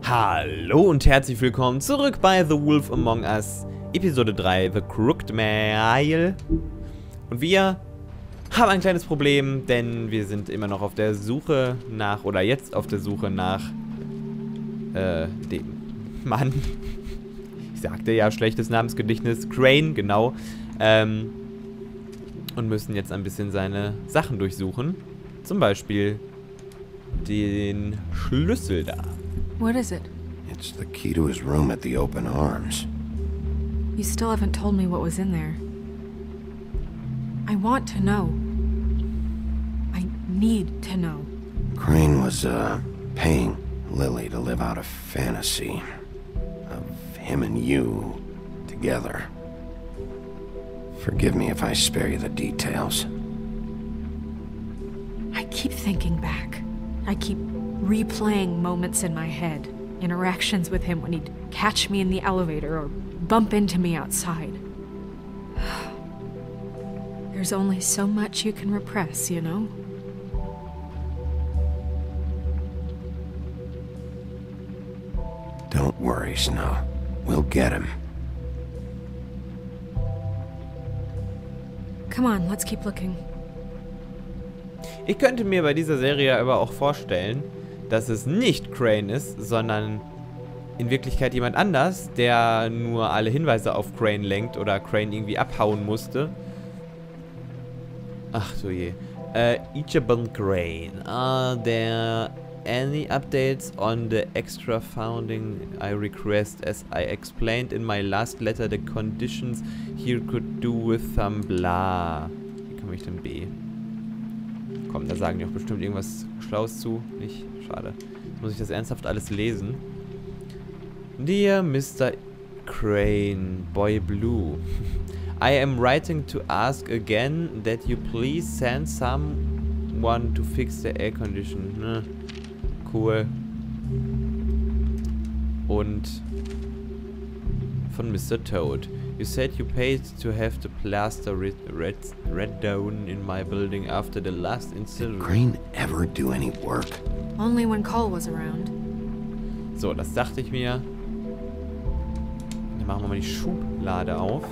Hallo und herzlich willkommen zurück bei The Wolf Among Us, Episode 3, The Crooked Mail. Und wir haben ein kleines Problem, denn wir sind immer noch auf der Suche nach, oder jetzt auf der Suche nach, dem Mann. Ich sagte ja, schlechtes Namensgedächtnis, Crane, genau. Und müssen jetzt ein bisschen seine Sachen durchsuchen. Zum Beispiel den Schlüssel da. What is it? It's the key to his room at the Open Arms. You still haven't told me what was in there. I want to know. I need to know. Crane was, paying Lily to live out a fantasy of him and you together. Forgive me if I spare you the details. I keep thinking back. I keep replaying moments in my head. Interactions with him when he'd catch me in the elevator or bump into me outside. There's only so much you can repress, you know? Don't worry, Snow. We'll get him. Come on, let's keep looking. Ich könnte mir bei dieser Serie aber auch vorstellen, dass es nicht Crane ist, sondern in Wirklichkeit jemand anders, der nur alle Hinweise auf Crane lenkt oder Crane irgendwie abhauen musste. Ach so je. Ichiban Crane. Are there any updates on the extra funding I request? As I explained in my last letter, the conditions here could do with some blah. Wie komme ich denn B? Komm, da sagen die auch bestimmt irgendwas Schlaues zu. Nicht? Schade. Muss ich das ernsthaft alles lesen? Dear Mr. Crane, Boy Blue, I am writing to ask again that you please send someone to fix the air condition. Cool. Und von Mr. Toad. You said you paid to have the plaster red down in my building after the last incident. Did Crane ever do any work? Only when Cole was around. So, das dachte ich mir. Dann machen wir mal die Schublade auf.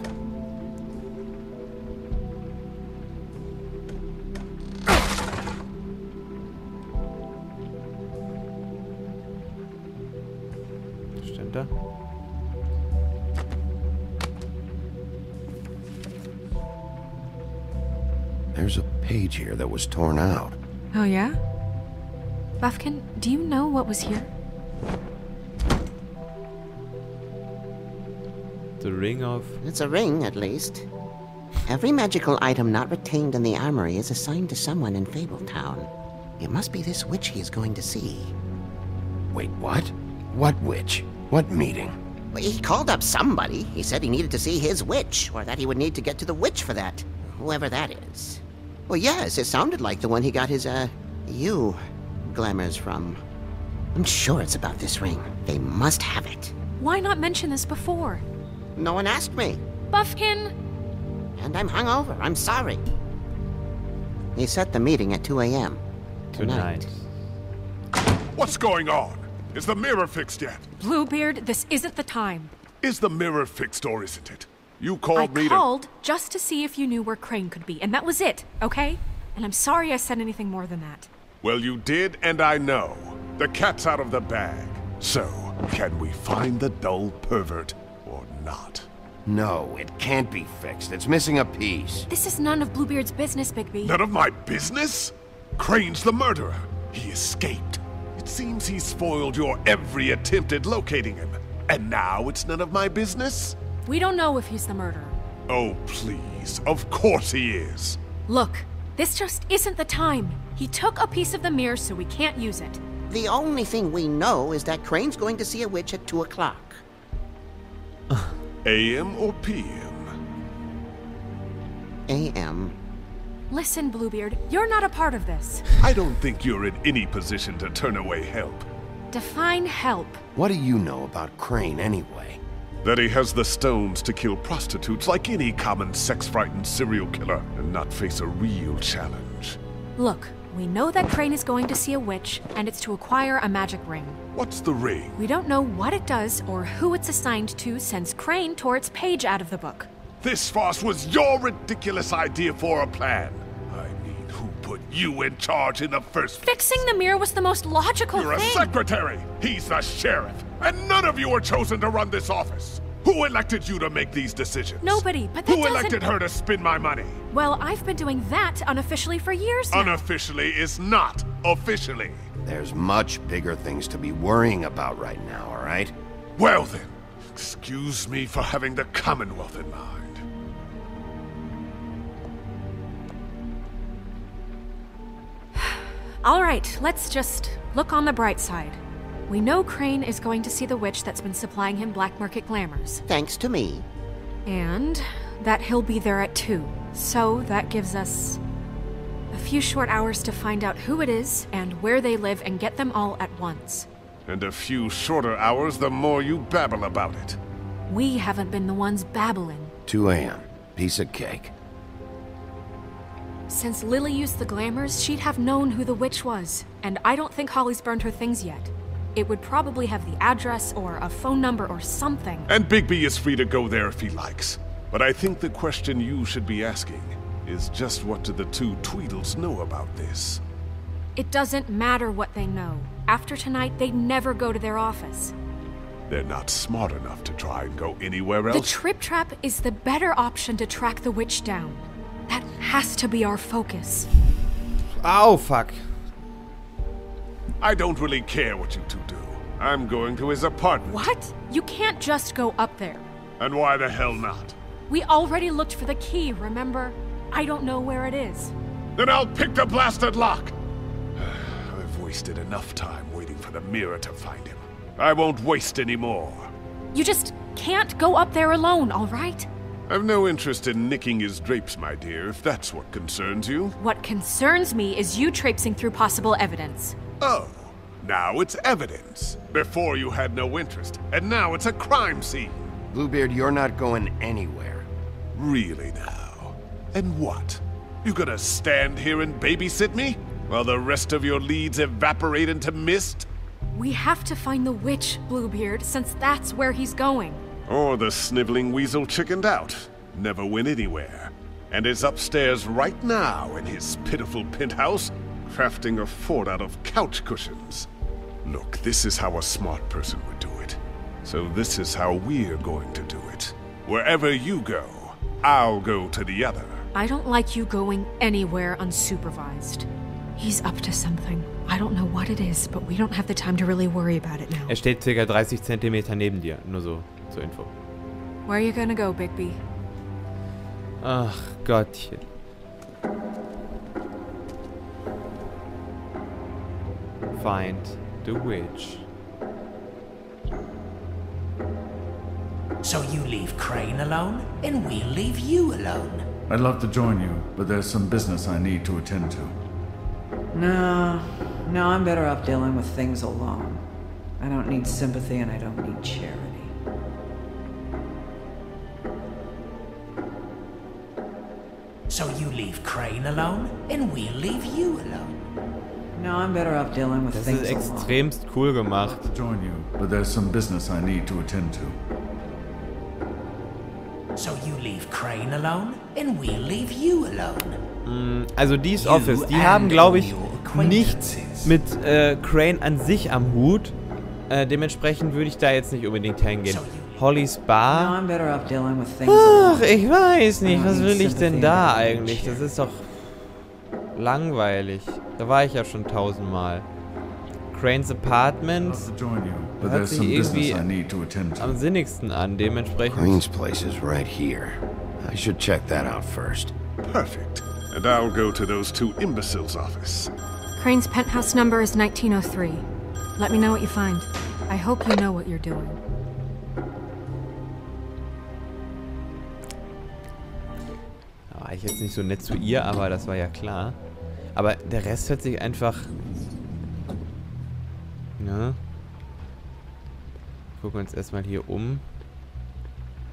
Was stand da? There's a page here that was torn out. Oh yeah? Buffkin, do you know what was here? The ring of... It's a ring, at least. Every magical item not retained in the armory is assigned to someone in Fabletown. It must be this witch he is going to see. Wait, what? What witch? What meeting? Well, he called up somebody. He said he needed to see his witch, or that he would need to get to the witch for that. Whoever that is. Well, yes, it sounded like the one he got his, you glamours from. I'm sure it's about this ring. They must have it. Why not mention this before? No one asked me. Buffkin! And I'm hungover. I'm sorry. He set the meeting at 2 a.m. Tonight. What's going on? Is the mirror fixed yet? Bluebeard, this isn't the time. Is the mirror fixed or isn't it? You I called me called just to see if you knew where Crane could be, and that was it, okay? And I'm sorry I said anything more than that. Well, you did, and I know. The cat's out of the bag. So, can we find the dull pervert or not? No, it can't be fixed. It's missing a piece. This is none of Bluebeard's business, Bigby. None of my business? Crane's the murderer. He escaped. It seems he spoiled your every attempt at locating him. And now it's none of my business? We don't know if he's the murderer. Oh, please. Of course he is. Look, this just isn't the time. He took a piece of the mirror, so we can't use it. The only thing we know is that Crane's going to see a witch at 2 o'clock. AM or PM? AM. Listen, Bluebeard, you're not a part of this. I don't think you're in any position to turn away help. Define help. What do you know about Crane anyway? That he has the stones to kill prostitutes like any common sex-frightened serial killer and not face a real challenge. Look, We know that Crane is going to see a witch, and it's to acquire a magic ring. What's the ring? We don't know what it does or who it's assigned to since Crane tore its page out of the book. This farce was your ridiculous idea for a plan. I mean, who put you in charge in the first place? Fixing the mirror was the most logical You're thing. a secretary. He's the sheriff. And none of you were chosen to run this office. Who elected you to make these decisions? Nobody, but that Who doesn't... elected her to spend my money? Well, I've been doing that unofficially for years now. Unofficially is not officially. There's much bigger things to be worrying about right now, all right? Well then, excuse me for having the Commonwealth in mind. All right, let's just look on the bright side. We know Crane is going to see the witch that's been supplying him black market glamours. Thanks to me. And that he'll be there at 2. So that gives us a few short hours to find out who it is and where they live and get them all at once. And a few shorter hours, the more you babble about it. We haven't been the ones babbling. 2 a.m. Piece of cake. Since Lily used the glamours, she'd have known who the witch was. And I don't think Holly's burned her things yet. It would probably have the address or a phone number or something. And Bigby is free to go there if he likes. But I think the question you should be asking is just what do the 2 Tweedles know about this? It doesn't matter what they know. After tonight, they'd never go to their office. They're not smart enough to try and go anywhere The else. Trip Trap is the better option to track the witch down. That has to be our focus. Oh, fuck. I don't really care what you 2 do. I'm going to his apartment. What? You can't just go up there. And why the hell not? We already looked for the key, remember? I don't know where it is. Then I'll pick the blasted lock! I've wasted enough time waiting for the mirror to find him. I won't waste any more. You just can't go up there alone, all right? I've no interest in nicking his drapes, my dear, if that's what concerns you. What concerns me is you traipsing through possible evidence. Oh, now it's evidence. Before you had no interest, and now it's a crime scene. Bluebeard, you're not going anywhere. Really now? And what? You gonna stand here and babysit me? While the rest of your leads evaporate into mist? We have to find the witch, Bluebeard, since that's where he's going. Or the sniveling weasel chickened out. Never went anywhere. And is upstairs right now in his pitiful penthouse, crafting a fort out of couch cushions. Look, this is how a smart person would do it. So this is how we're going to do it. Wherever you go, I'll go to the other. I don't like you going anywhere unsupervised. He's up to something. I don't know what it is, but we don't have the time to really worry about it now. Steht ca. 30 Zentimeter neben dir. Nur so zur Info. Where are you gonna go, Bigby? Ach, Gottchen. Find the witch. So you leave Crane alone, and we'll leave you alone. I'd love to join you, but there's some business I need to attend to. No, I'm better off dealing with things alone. I don't need sympathy and I don't need charity. So you leave Crane alone, and we'll leave you alone. No, I'm better off dealing with Das things ist alone. extremst cool gemacht. To join you, but there's some business I need to attend to. So you leave Crane alone, and we'll leave you alone. Also Dee's Office, die haben, glaube ich, nichts mit Crane an sich am Hut. Dementsprechend würde ich da jetzt nicht unbedingt hingehen. Hollys No, Bar? I'm better off dealing with things Ach, alone. ich weiß nicht. Was will ich denn da eigentlich? Das ist doch langweilig. Da war ich ja schon 1000-mal. Crane's Apartment To join you, but hört there's sich some business irgendwie I need to attend to. am sinnigsten an. Dementsprechend... Green's place is right here. I should check that out first. Perfect. And I'll go to those 2 imbeciles' office. Crane's penthouse number is 1903. Let me know what you find. I hope you know what you're doing. Da war ich jetzt nicht so nett zu ihr, aber das war ja klar. Aber der Rest hört sich einfach... Ne? Gucken wir uns erstmal hier um.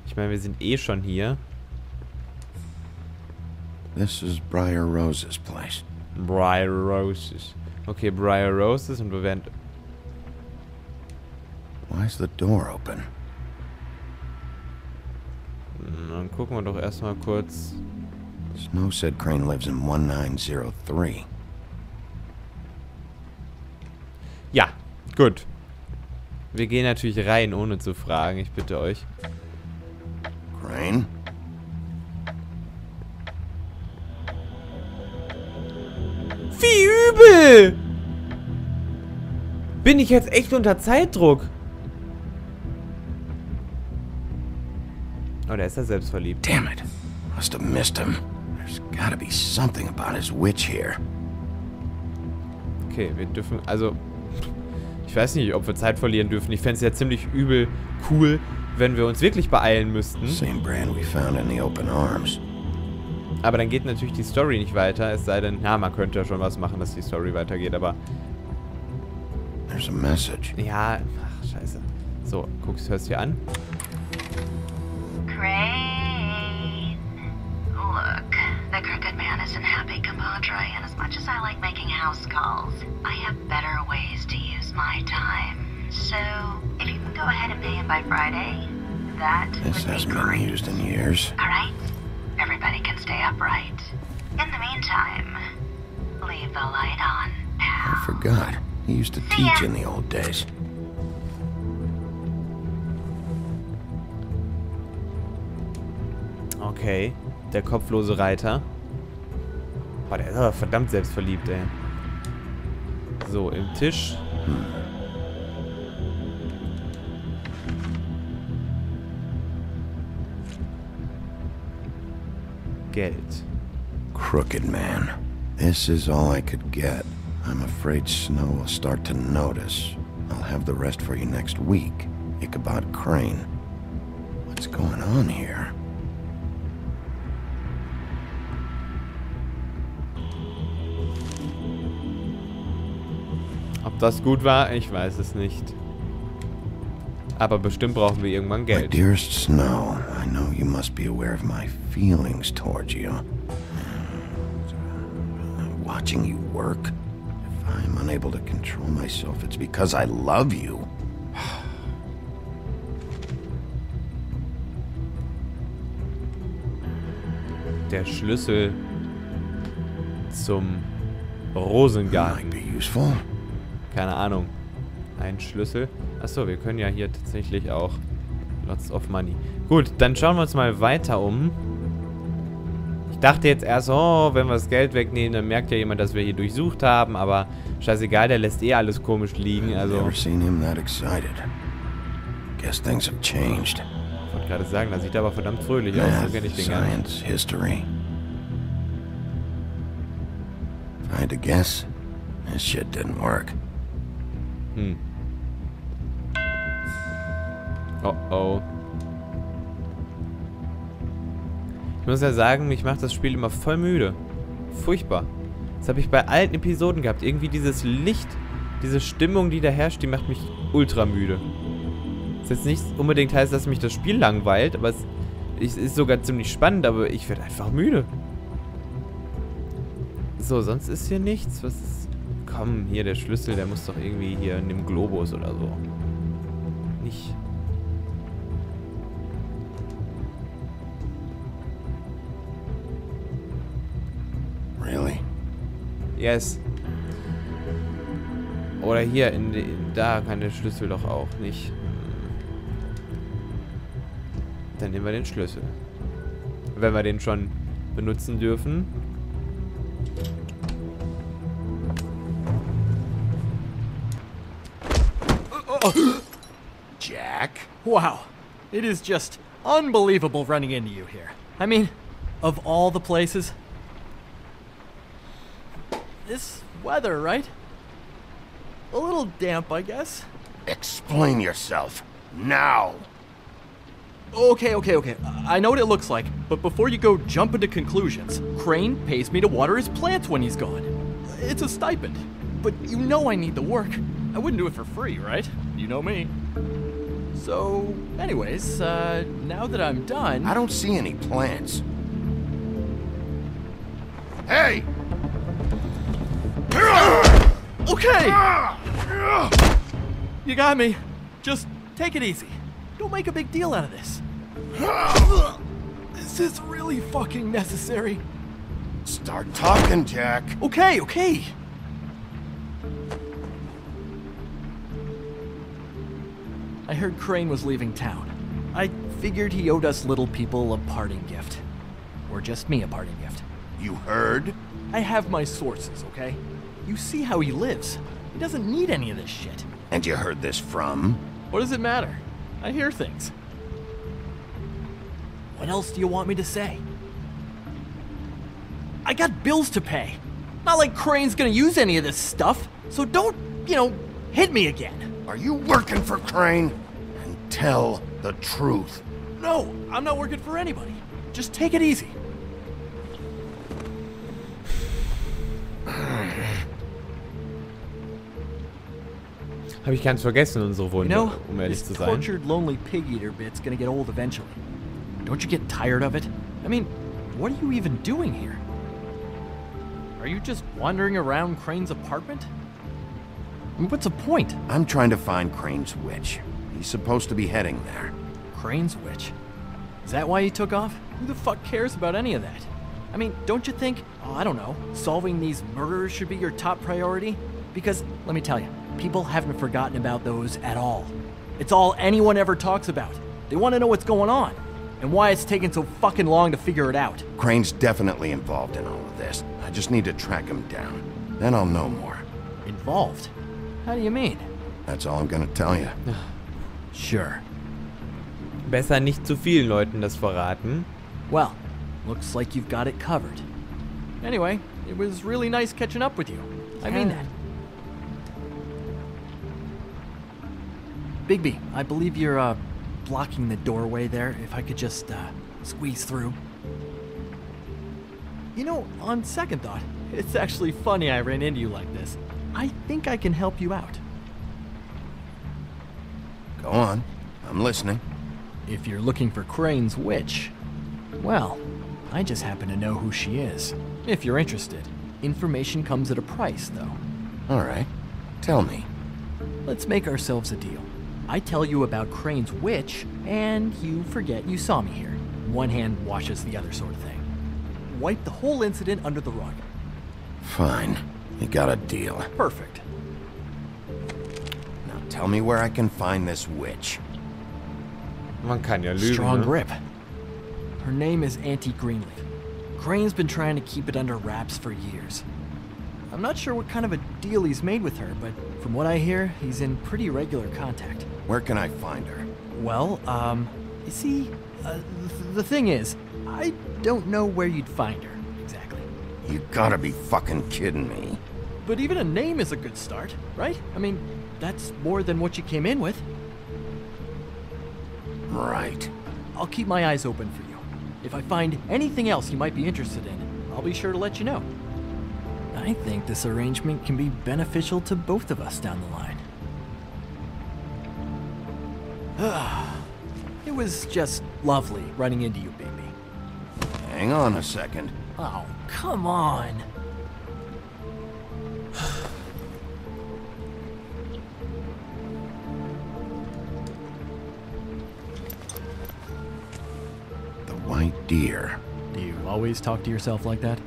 Ich meine, wir sind eh schon hier. This is Briar Rose's place. Briar Roses. Okay, Briar Roses und wir werden... Why is the door open? Dann gucken wir doch erstmal kurz. Snow said Crane lives in 1903. Ja, gut. Wir gehen natürlich rein, ohne zu fragen. Ich bitte euch. Crane? Wie übel! Bin ich jetzt echt unter Zeitdruck? Oh, der ist ja selbst verliebt. Damn it. Must have missed him. There's gotta be something about his witch here. Okay, wir dürfen, also... Ich weiß nicht, ob wir Zeit verlieren dürfen. Ich fände es ja ziemlich übel cool, wenn wir uns wirklich beeilen müssten. Same brand we found in the open arms. Aber dann geht natürlich die Story nicht weiter, es sei denn, ja, man könnte ja schon was machen, dass die Story weitergeht, aber... There's a message. Ja, ach, scheiße. So, guckst, hörst dir an. Crane. Look, the crooked man isn't happy, compadre, and as much as I like making house calls, I have better ways to use my time. So, if you can go ahead and pay him by Friday, that This would be hasn't been great. used in years. Alright? Everybody can stay upright. In the meantime, leave the light on, pal. I forgot. He used to teach in the old days. Okay, der kopflose Reiter. Oh, der ist aber verdammt selbstverliebt, ey. So, im Tisch. Geld. Crooked man. This is all I could get. I'm afraid Snow will start to notice. I'll have the rest for you next week. Ichabod Crane. What's going on here? Ob das gut war, ich weiß es nicht. Aber bestimmt brauchen wir irgendwann My Geld. dearest Snow, I know you must be aware of my feelings towards you. Watching you work, if I'm unable to control myself, it's because I love you. Der Schlüssel zum Rosengarten. Might be useful. Keine Ahnung. Ein Schlüssel. Achso, wir können ja hier tatsächlich auch lots of money. Gut, dann schauen wir uns mal weiter um. Ich dachte jetzt erst, oh, wenn wir das Geld wegnehmen, dann merkt ja jemand, dass wir hier durchsucht haben, aber scheißegal, der lässt eh alles komisch liegen, also... Never seen him that excited. Guess things have changed. Ich wollte gerade sagen, das sieht aber verdammt fröhlich aus, so Math, kenne ich den gar nicht. science, history. If I had to guess, this shit didn't work. Oh oh. Ich muss ja sagen, mich macht das Spiel immer voll müde. Furchtbar. Das habe ich bei alten Episoden gehabt. Irgendwie dieses Licht, diese Stimmung, die da herrscht, die macht mich ultra müde. Das jetzt nicht unbedingt heißt, dass mich das Spiel langweilt, aber es ist sogar ziemlich spannend, aber ich werde einfach müde. So, sonst ist hier nichts. Was ist... Komm, hier der Schlüssel, der muss doch irgendwie hier in dem Globus oder so. Nicht... Really? Yes. Oder hier, da kann der Schlüssel doch auch nicht. Dann nehmen wir den Schlüssel. Wenn wir den schon benutzen dürfen. Jack? Wow. It is just unbelievable running into you here. I mean, of all the places... This weather, right? A little damp, I guess. Explain yourself. Now. Okay. I know what it looks like, but before you go jump into conclusions, Crane pays me to water his plants when he's gone. It's a stipend. But you know I need the work. I wouldn't do it for free, right? You know me. So, anyways, now that I'm done... I don't see any plants. Hey! Okay! You got me. Just take it easy. Don't make a big deal out of this. This is really fucking necessary. Start talking, Jack. Okay, okay. I heard Crane was leaving town. I figured he owed us little people a parting gift. Or just me a parting gift. You heard? I have my sources, okay? You see how he lives. He doesn't need any of this shit. And you heard this from? What does it matter? I hear things. What else do you want me to say? I got bills to pay. Not like Crane's gonna use any of this stuff, so don't, hit me again. Are you working for Crane? And tell the truth. No, I'm not working for anybody. Just take it easy. Habe ich ganz vergessen, unsere Wunde, um ehrlich this zu sein. tortured, lonely pig-eater bit's gonna get old eventually. Don't you get tired of it? I mean, what are you even doing here? Are you just wandering around Crane's apartment? I mean, what's the point? I'm trying to find Crane's witch. He's supposed to be heading there. Crane's witch? Is that why you took off? Who the fuck cares about any of that? I mean, don't you think, I don't know, solving these murders should be your top priority? Because, let me tell you, people haven't forgotten about those at all. It's all anyone ever talks about. They want to know what's going on, and why it's taking so fucking long to figure it out. Crane's definitely involved in all of this. I just need to track him down. Then I'll know more. Involved? How do you mean? That's all I'm gonna tell you. Sure. Besser nicht zu vielen Leuten das verraten. Well, looks like you've got it covered. Anyway, it was really nice catching up with you. I mean that. Bigby, I believe you're, blocking the doorway there. If I could just, squeeze through. On second thought, it's actually funny I ran into you like this. I think I can help you out. Go on. I'm listening. If you're looking for Crane's witch, well, I just happen to know who she is. If you're interested. Information comes at a price, though. All right. Tell me. Let's make ourselves a deal. I tell you about Crane's witch, and you forget you saw me here. One hand washes the other sort of thing. Wipe the whole incident under the rug. Fine. You got a deal. Perfect. Now tell me where I can find this witch. Man kann ja lügen, Strong ne? grip. Her name is Auntie Greenleaf. Crane's been trying to keep it under wraps for years. I'm not sure what kind of a deal he's made with her, but from what I hear, he's in pretty regular contact. Where can I find her? Well, you see, the thing is, I don't know where you'd find her, exactly. You gotta be fucking kidding me. But even a name is a good start, right? I mean, that's more than what you came in with. Right. I'll keep my eyes open for you. If I find anything else you might be interested in, I'll be sure to let you know. I think this arrangement can be beneficial to both of us down the line. It was just lovely running into you, baby. Hang on a second. Oh, come on. The white deer. Do you always talk to yourself like that?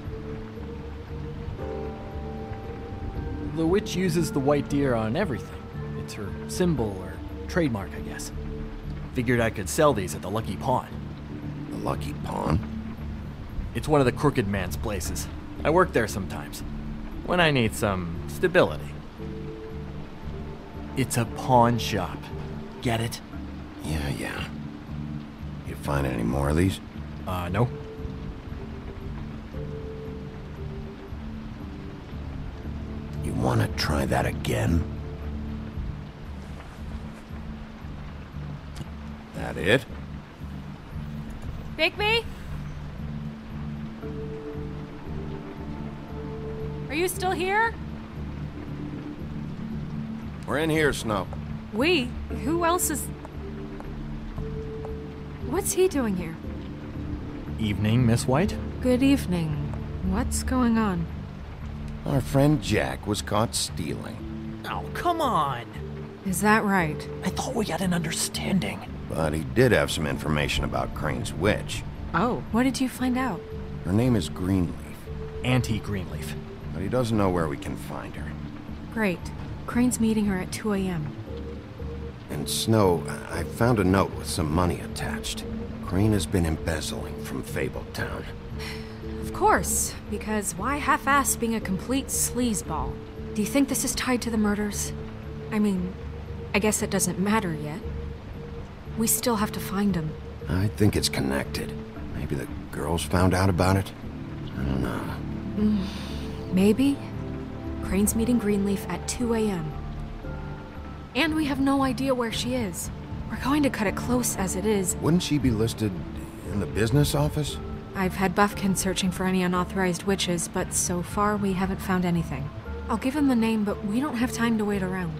The witch uses the white deer on everything. It's her symbol or trademark, I guess. Figured I could sell these at the Lucky Pawn. The Lucky Pawn? It's one of the crooked man's places. I work there sometimes, when I need some stability. It's a pawn shop. Get it? Yeah. You find any more of these? No. You wanna try that again? That it? Bigby? Are you still here? We're in here, Snow. We? Who else is... What's he doing here? Evening, Miss White. Good evening. What's going on? Our friend Jack was caught stealing. Oh, come on. Is that right? I thought we had an understanding. But he did have some information about Crane's witch. Oh, what did you find out? Her name is Greenleaf, Anti-Greenleaf. but he doesn't know where we can find her. Great. Crane's meeting her at 2 a.m. And Snow, I found a note with some money attached. Crane has been embezzling from Fabletown. Of course, because why half-ass being a complete sleazeball? Do you think this is tied to the murders? I mean, I guess it doesn't matter yet. We still have to find him. I think it's connected. Maybe the girls found out about it? I don't know. Maybe? Crane's meeting Greenleaf at 2 a.m. And we have no idea where she is. We're going to cut it close as it is. Wouldn't she be listed in the business office? I've had Buffkin searching for any unauthorized witches, but so far we haven't found anything. I'll give him the name, but we don't have time to wait around.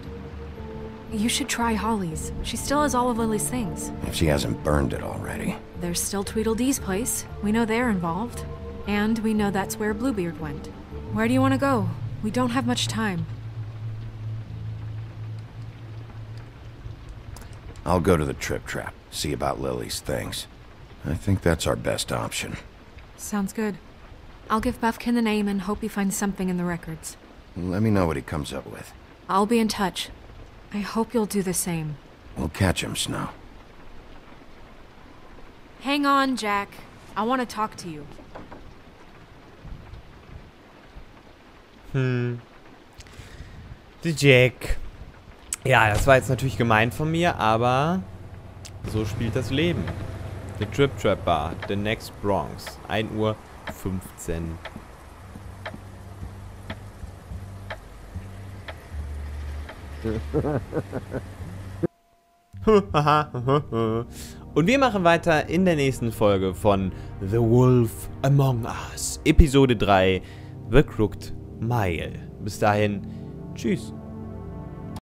You should try Holly's. She still has all of Lily's things. If she hasn't burned it already. There's still Tweedledee's place. We know they're involved. And we know that's where Bluebeard went. Where do you want to go? We don't have much time. I'll go to the Trip Trap, see about Lily's things. I think that's our best option. Sounds good. I'll give Buffkin the name and hope he finds something in the records. Let me know what he comes up with. I'll be in touch. I hope you'll do the same. We'll catch him, Snow. Hang on, Jack. I want to talk to you. Der Jack. Ja, das war jetzt natürlich gemein von mir, aber so spielt das Leben. The Trip Trap Bar, The Next Bronx, 1:15 Uhr. Und wir machen weiter in der nächsten Folge von The Wolf Among Us, Episode 3, The Crooked Mile. Bis dahin, tschüss.